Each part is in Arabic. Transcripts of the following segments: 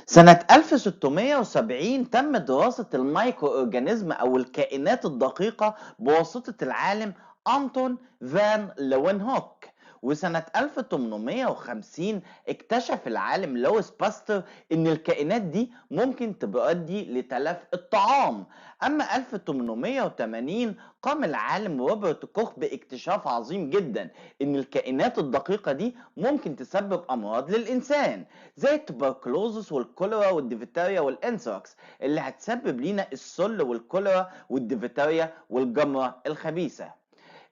سنة 1670 تم دراسة المايكرو أورجانيزم أو الكائنات الدقيقة بواسطة العالم أنتون فان لوينهوك. وسنة 1850 اكتشف العالم لويس باستر إن الكائنات دي ممكن تؤدي لتلف الطعام. أما 1880 قام العالم روبرت كوخ باكتشاف عظيم جدا إن الكائنات الدقيقة دي ممكن تسبب أمراض للإنسان زي التبركلوزس والكوليرا والديفتيريا والانثراكس اللي هتسبب لينا السل والكوليرا والديفتيريا والجمرة الخبيثة.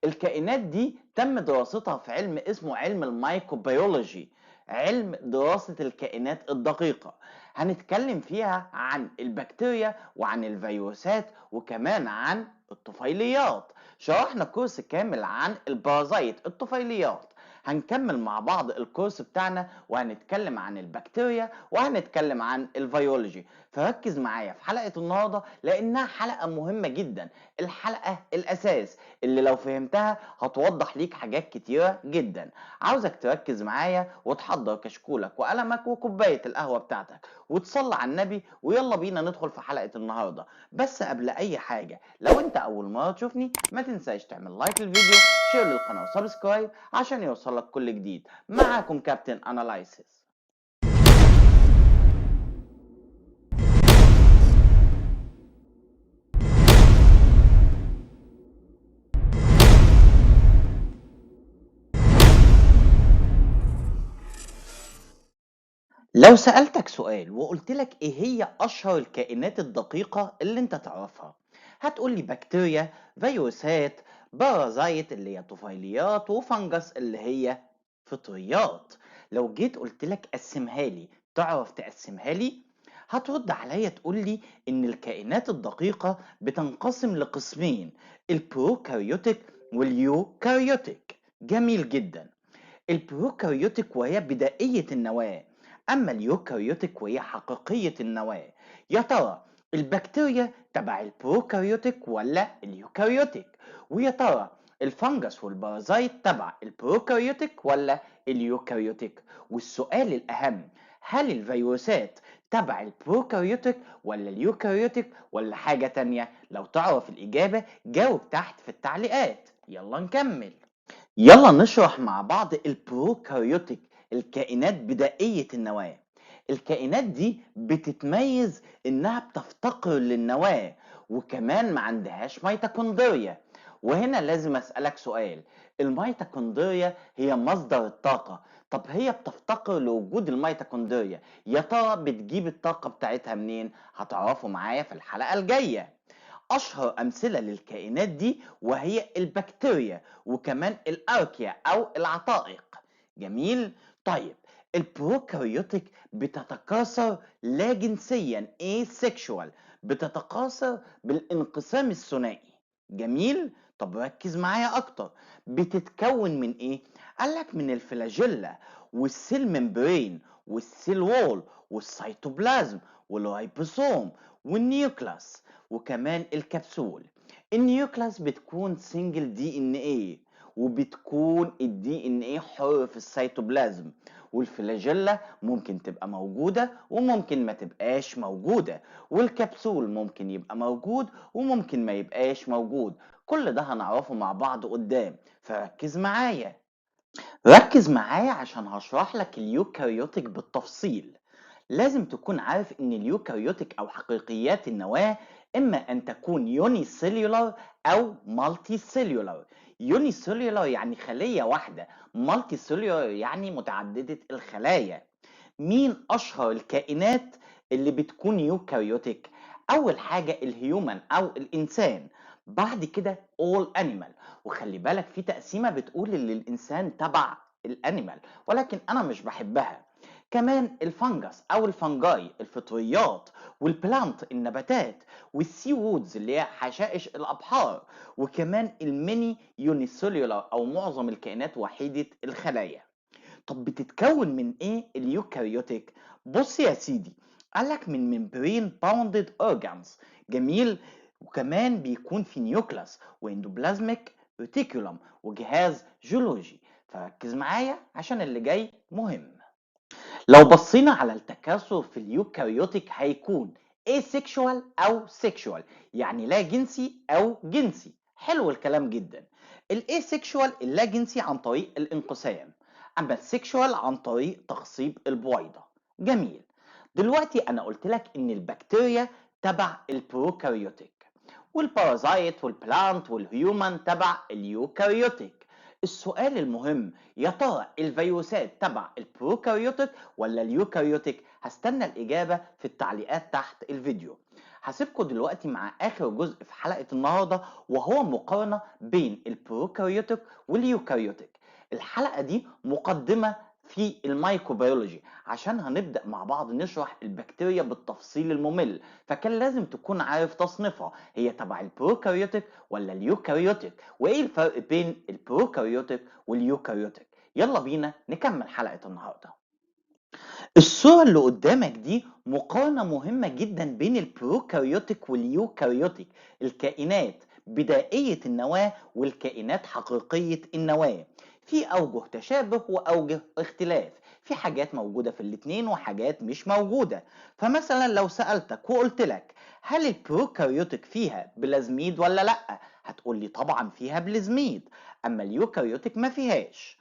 الكائنات دي تم دراستها في علم اسمه علم الميكروبيولوجي، علم دراسة الكائنات الدقيقة. هنتكلم فيها عن البكتيريا وعن الفيروسات وكمان عن الطفيليات. شرحنا كورس كامل عن البارازيت الطفيليات. هنكمل مع بعض الكورس بتاعنا وهنتكلم عن البكتيريا وهنتكلم عن الفيولوجي. فركز معايا في حلقة النهاردة لأنها حلقة مهمة جدا، الحلقة الأساس اللي لو فهمتها هتوضح ليك حاجات كتيرة جدا. عاوزك تركز معايا وتحضر كشكولك وقلمك وكوباية القهوة بتاعتك وتصلي على النبي، ويلا بينا ندخل في حلقة النهاردة. بس قبل أي حاجة، لو أنت أول مرة تشوفني ما تنساش تعمل لايك للفيديو، شير للقناة وسبسكرايب عشان يوصلك كل جديد. معاكم كابتن أنالايسيس. لو سألتك سؤال وقلت لك ايه هي اشهر الكائنات الدقيقة اللي انت تعرفها، هتقول لي بكتيريا، فيروسات، بارازايت اللي هي طفيليات، وفنجس اللي هي فطريات. لو جيت قلت لك قسمها لي، تعرف تقسمها لي؟ هترد عليا تقول لي ان الكائنات الدقيقة بتنقسم لقسمين، البروكاريوتيك واليوكاريوتيك. جميل جدا. البروكاريوتيك وهي بدائية النواة، أما اليوكاريوتيك وهي حقيقية النواة. يا ترى البكتيريا تبع البروكاريوتيك ولا اليوكاريوتيك؟ ويا ترى الفنجس والبارازايت تبع البروكاريوتيك ولا اليوكاريوتيك؟ والسؤال الأهم، هل الفيروسات تبع البروكاريوتيك ولا اليوكاريوتيك ولا حاجة تانية؟ لو تعرف الإجابة جاوب تحت في التعليقات. يلا نكمل. يلا نشرح مع بعض البروكاريوتيك، الكائنات بدائية النواة. الكائنات دي بتتميز انها بتفتقر للنواة وكمان ما عندهاش ميتوكوندريا. وهنا لازم اسألك سؤال، الميتوكوندريا هي مصدر الطاقة، طب هي بتفتقر لوجود الميتوكوندريا، يا ترى بتجيب الطاقة بتاعتها منين؟ هتعرفوا معايا في الحلقة الجاية. أشهر أمثلة للكائنات دي وهي البكتيريا وكمان الأركيا أو العطائق. جميل. طيب، البروكاريوتيك بتتكاثر لا جنسيا asexual، بتتكاثر بالانقسام الثنائي. جميل. طب ركز معايا أكتر، بتتكون من إيه؟ قالك من الفلاجيلا والسيل ممبرين والسيل وول والسيتوبلازم والرايبوسوم والنيوكلاس وكمان الكبسول. النيوكلاس بتكون سنجل دي ان ايه، وبتكون الدي ان ايه حر في السيتوبلازم. والفلاجيلا ممكن تبقى موجودة وممكن ما تبقاش موجودة، والكبسول ممكن يبقى موجود وممكن ما يبقاش موجود. كل ده هنعرفه مع بعض قدام، فركز معايا. ركز معايا عشان هشرح لك اليوكاريوتيك بالتفصيل. لازم تكون عارف ان اليوكاريوتيك او حقيقيات النواة اما ان تكون يوني سيلولار او مالتي سيلولار. يوني سيلولار يعني خلية واحدة، مالتي سيلولار يعني متعددة الخلايا. مين اشهر الكائنات اللي بتكون يوكاريوتيك؟ اول حاجة الهيومن او الانسان، بعد كده all animal. وخلي بالك في تقسيمة بتقول ان الانسان تبع الانيمال، ولكن انا مش بحبها. كمان الفنجس او الفنجاي الفطريات، والبلانت النباتات، والسي وودز اللي هي حشائش الابحار، وكمان الميني يونيسيلولار او معظم الكائنات وحيدة الخلايا. طب بتتكون من ايه اليوكاريوتيك؟ بص يا سيدي، قالك من ممبرين باوندد اورجانز. جميل. وكمان بيكون في نيوكلاس واندوبلازميك ريتيكولوم وجهاز جيولوجي. فركز معايا عشان اللي جاي مهم. لو بصينا على التكاثر في اليوكاريوتيك هيكون asexual أو sexual، يعني لا جنسي أو جنسي. حلو الكلام جدا. الاسexual اللا جنسي عن طريق الانقسام، أما السexual عن طريق تخصيب البويضة. جميل. دلوقتي أنا قلت لك إن البكتيريا تبع البروكاريوتيك، والبارازايت والبلانت والهيومن تبع اليوكاريوتيك. السؤال المهم، يا ترى الفيروسات تبع البروكاريوتيك ولا اليوكاريوتيك؟ هستنى الإجابة في التعليقات تحت الفيديو. هسيبكم دلوقتي مع آخر جزء في حلقة النهاردة، وهو مقارنة بين البروكاريوتيك واليوكاريوتيك. الحلقة دي مقدمة في الميكروبيولوجي، عشان هنبدأ مع بعض نشرح البكتيريا بالتفصيل الممل، فكان لازم تكون عارف تصنيفها، هي تبع البروكاريوتيك ولا اليوكاريوتيك، وايه الفرق بين البروكاريوتيك واليوكاريوتيك. يلا بينا نكمل حلقة النهاردة. الصورة اللي قدامك دي مقارنة مهمة جدا بين البروكاريوتيك واليوكاريوتيك، الكائنات بدائية النواة والكائنات حقيقية النواة. في أوجه تشابه وأوجه اختلاف، في حاجات موجودة في الاتنين وحاجات مش موجودة. فمثلا لو سألتك وقلت لك هل البروكاريوتيك فيها بلازميد ولا لأ، هتقولي طبعا فيها بلازميد، أما اليوكاريوتيك ما فيهاش،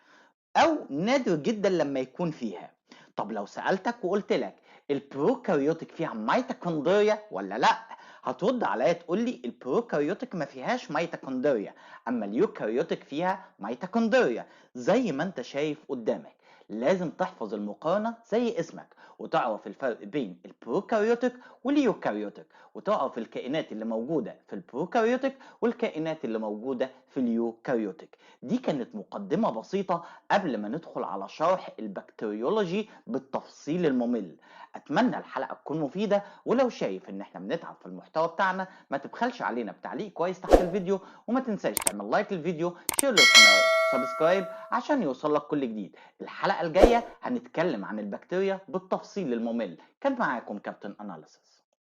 أو نادر جدا لما يكون فيها. طب لو سألتك وقلت لك البروكاريوتيك فيها ميتوكوندريا ولا لا، هترد عليا تقول لي البروكاريوتيك ما فيهاش ميتوكوندريا، اما اليوكاريوتيك فيها ميتوكوندريا. زي ما انت شايف قدامك، لازم تحفظ المقارنة زي اسمك، وتعرف الفرق بين البروكاريوتيك واليوكاريوتيك، وتعرف الكائنات اللي موجودة في البروكاريوتيك والكائنات اللي موجودة في اليوكاريوتيك. دي كانت مقدمة بسيطة قبل ما ندخل على شرح البكتيريولوجي بالتفصيل الممل. اتمنى الحلقه تكون مفيده، ولو شايف ان احنا بنتعب في المحتوى بتاعنا ما تبخلش علينا بتعليق كويس تحت الفيديو، وما تنساش تعمل لايك للفيديو، شير للقناه، سبسكرايب عشان يوصلك كل جديد. الحلقه الجايه هنتكلم عن البكتيريا بالتفصيل الممل. كان معاكم كابتن اناليسيس.